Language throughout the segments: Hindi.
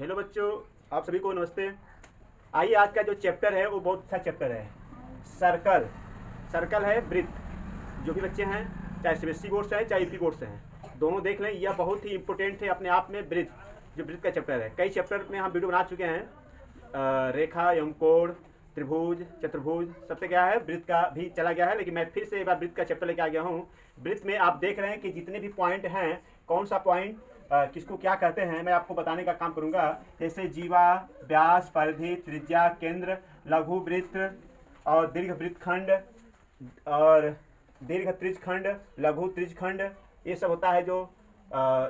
हेलो बच्चों, आप सभी को नमस्ते। आइए, आज का जो चैप्टर है वो बहुत अच्छा चैप्टर है। सर्कल। सर्कल है वृत्त। जो भी बच्चे हैं, चाहे सीबीएसई बोर्ड से हैं चाहे यूपी बोर्ड से हैं, दोनों देख लें। यह बहुत ही इंपॉर्टेंट है अपने आप में। वृत्त, जो वृत्त का चैप्टर है, कई चैप्टर में हम वीडियो बना चुके हैं। रेखा, यमकोण, त्रिभुज, चतुर्भुज, सबसे क्या है, वृत्त का भी चला गया है। लेकिन मैं फिर से एक बार वृत्त का चैप्टर लेके आ गया हूँ। वृत्त में आप देख रहे हैं कि जितने भी पॉइंट हैं, कौन सा पॉइंट किसको क्या कहते हैं, मैं आपको बताने का काम करूंगा। जैसे जीवा, व्यास, परिधि, त्रिज्या, केंद्र, लघु वृत्त और दीर्घ वृत्तखंड और दीर्घ त्रिज्यखंड, लघु त्रिज्यखंड, ये सब होता है। जो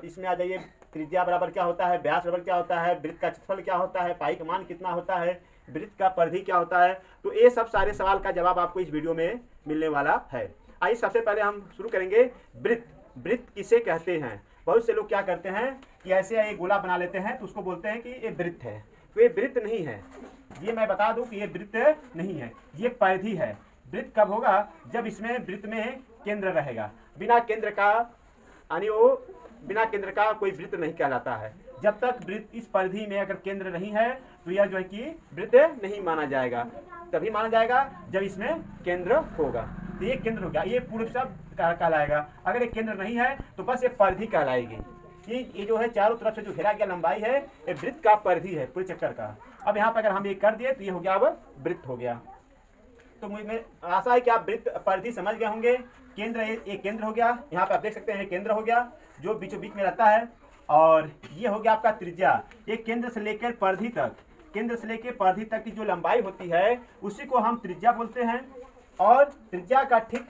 इसमें आ जाइए, त्रिज्या बराबर क्या होता है, व्यास बराबर क्या होता है, वृत्त का क्षेत्रफल क्या होता है, पाई का मान कितना होता है, वृत्त का परिधि क्या होता है। तो ये सब सारे सवाल का जवाब आपको इस वीडियो में मिलने वाला है। आइए, सबसे पहले हम शुरू करेंगे वृत्त। वृत्त किसे कहते हैं? बहुत से लोग क्या करते हैं कि ऐसे एक गोला बना लेते हैं तो उसको बोलते हैं कि ये वृत्त है। तो ये वृत्त नहीं है। ये मैं बता दूं कि ये वृत्त नहीं है, ये परिधि है। वृत्त कब होगा? जब इसमें वृत्त में केंद्र रहेगा। बिना केंद्र का, यानी वो बिना केंद्र का कोई वृत्त नहीं कहलाता है। जब तक वृत्त इस परिधि में अगर केंद्र नहीं है तो यह जो है कि वृत्त नहीं माना जाएगा। तभी माना जाएगा जब इसमें केंद्र होगा। तो ये केंद्र हो गया, ये पूर्ण शब्द कहलाएगा। अगर ये केंद्र नहीं है तो बस ये परिधि कहलाएगी। ये जो है चारों तरफ से जो घेरा गया लंबाई है, ये वृत्त का परिधि है पूरे चक्कर का। अब यहाँ पर अगर हम ये कर दिए तो ये हो गया, अब वृत्त हो गया। तो मुझे आशा है कि आप वृत्त परिधि समझ गए होंगे। केंद्र, ये केंद्र हो गया। यहाँ पे आप देख सकते हैं केंद्र हो गया जो बीचों बीच में रहता है। और ये हो गया आपका त्रिज्या। ये केंद्र से लेकर परिधि तक, केंद्र से लेकर परिधि तक की जो लंबाई होती है उसी को हम त्रिज्या बोलते हैं। और त्रिज्या का ठीक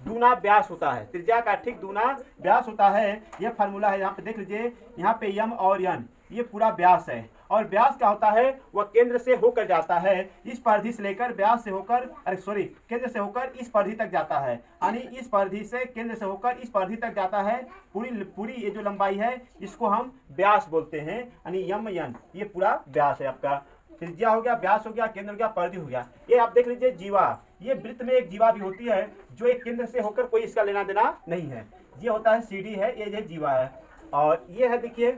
दूना व्यास होता है। त्रिज्या का ठीक दूना व्यास होता है। यह फार्मूला है, यहाँ पे देख लीजिए। यहाँ पे यम और यन, ये पूरा व्यास है। और व्यास क्या होता है? वह केंद्र से होकर जाता है, इस परिधि से लेकर व्यास से होकर, केंद्र से होकर इस परिधि तक जाता है। यानी इस परिधि से, केंद्र से होकर इस परिधि तक जाता है। पूरी ये जो लंबाई है इसको हम व्यास बोलते हैं। यानी यम यन, ये पूरा व्यास है आपका। त्रिज्या हो गया, व्यास हो गया, केंद्र हो गया, परिधि हो गया। ये आप देख लीजिए जीवा। ये वृत्त में एक जीवा भी होती है जो एक केंद्र से होकर कोई इसका लेना देना नहीं है। ये होता है सीडी है, ये जीवा है। और ये है, देखिए,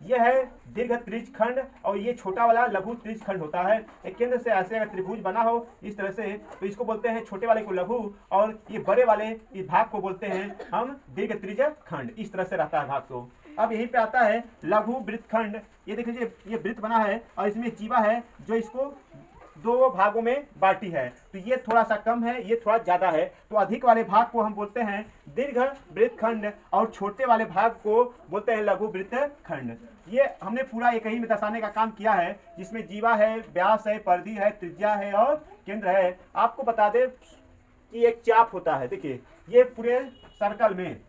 ये है दीर्घ त्रिज्यखंड और ये छोटा वाला लघु त्रिज्यखंड होता है। एक केंद्र से ऐसे अगर त्रिभुज बना हो इस तरह से तो इसको बोलते हैं, छोटे वाले को लघु और ये बड़े वाले इस भाग को बोलते हैं हम दीर्घ त्रिज्यखंड। इस तरह से रहता है भाग। तो अब यहीं पे आता है लघु वृत्तखंड। ये देख लीजिए, ये वृत्त बना है और इसमें जीवा है जो इसको दो भागों में बांटी है। तो ये थोड़ा सा कम है, ये थोड़ा ज्यादा है। तो अधिक वाले भाग को हम बोलते हैं दीर्घ वृत्तखंड और छोटे वाले भाग को बोलते हैं लघु वृत्तखंड। ये हमने पूरा एक ही में दर्शाने का काम किया है, जिसमें जीवा है, व्यास है, परिधि है, त्रिज्या है और केंद्र है। आपको बता दें कि एक चाप होता है। देखिए, ये पूरे सर्कल में,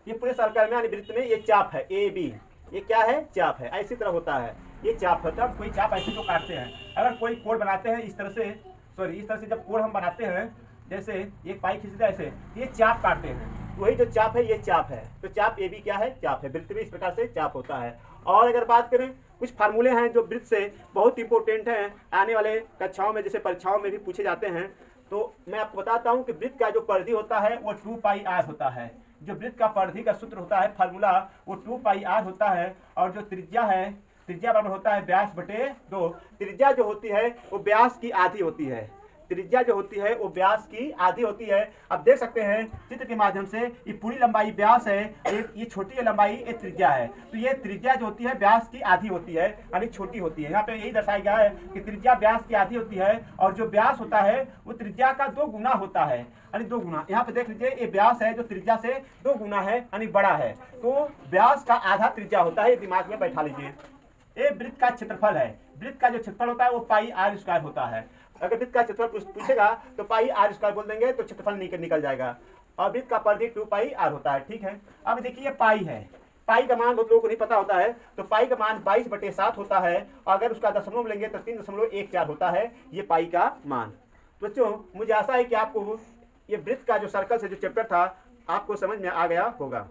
यानी वृत्त में ये चाप है ए बी। ये क्या है? चाप है। ऐसी तरह होता है, ये चाप है। तब कोई चाप ऐसे जो काटते हैं, अगर कोई कोण बनाते हैं इस तरह से, इस तरह से जब कोण हम बनाते हैं, जैसे एक पाई खींचते हैं ऐसे, ये चाप काटते हैं। वही जो चाप है, ये चाप है। तो चाप ए बी क्या है? चाप है। वृत्त में इस प्रकार से चाप होता है। और अगर बात करें, कुछ फार्मूले हैं जो वृत्त से बहुत इंपॉर्टेंट हैं, आने वाले कक्षाओं में जैसे परीक्षाओं में भी पूछे जाते हैं। तो मैं आपको बताता हूँ कि वृत्त का जो परिधि होता है वो 2πr होता है। जो वृत्त का परिधि का सूत्र होता है, फार्मूला, वो 2πr होता है। और जो त्रिज्या है, त्रिज्या बराबर होता है व्यास बटे 2। त्रिज्या जो होती है वो व्यास की आधी होती है। त्रिज्या जो होती है वो व्यास की आधी होती है। अब देख सकते हैं चित्र के माध्यम से, ये पूरी लंबाई व्यास है, ये छोटी लंबाई ये त्रिज्या है। तो ये त्रिज्या जो होती है व्यास की आधी होती है, यानी छोटी होती है। यहाँ पे यही दर्शाया गया है कि त्रिज्या व्यास की आधी होती है और जो व्यास होता है वो त्रिज्या का 2 गुना होता है, यानी 2 गुना। यहाँ पे देख लीजिए, ये व्यास है जो त्रिज्या से 2 गुना है, यानी बड़ा है। तो व्यास का आधा त्रिज्या होता है, ये दिमाग में बैठा लीजिए। ये वृत्त का क्षेत्रफल है। वृत्त का जो क्षेत्रफल होता है वो πr² होता है। अगर वृत्त का क्षेत्रफल पूछेगा तो πr² बोल देंगे तो क्षेत्रफल निकल जाएगा। और वृत्त का परिधि 2πr होता है। ठीक है। अब देखिए, पाई है। पाई का मान बहुत लोगों को नहीं पता होता है। तो पाई का मान 22/7 होता है। अगर उसका दशमलव लेंगे तो 3.14 होता है ये पाई का मान। तो बच्चों, मुझे आशा है कि आपको ये वृत्त का जो सर्कल से जो चैप्टर था आपको समझ में आ गया होगा।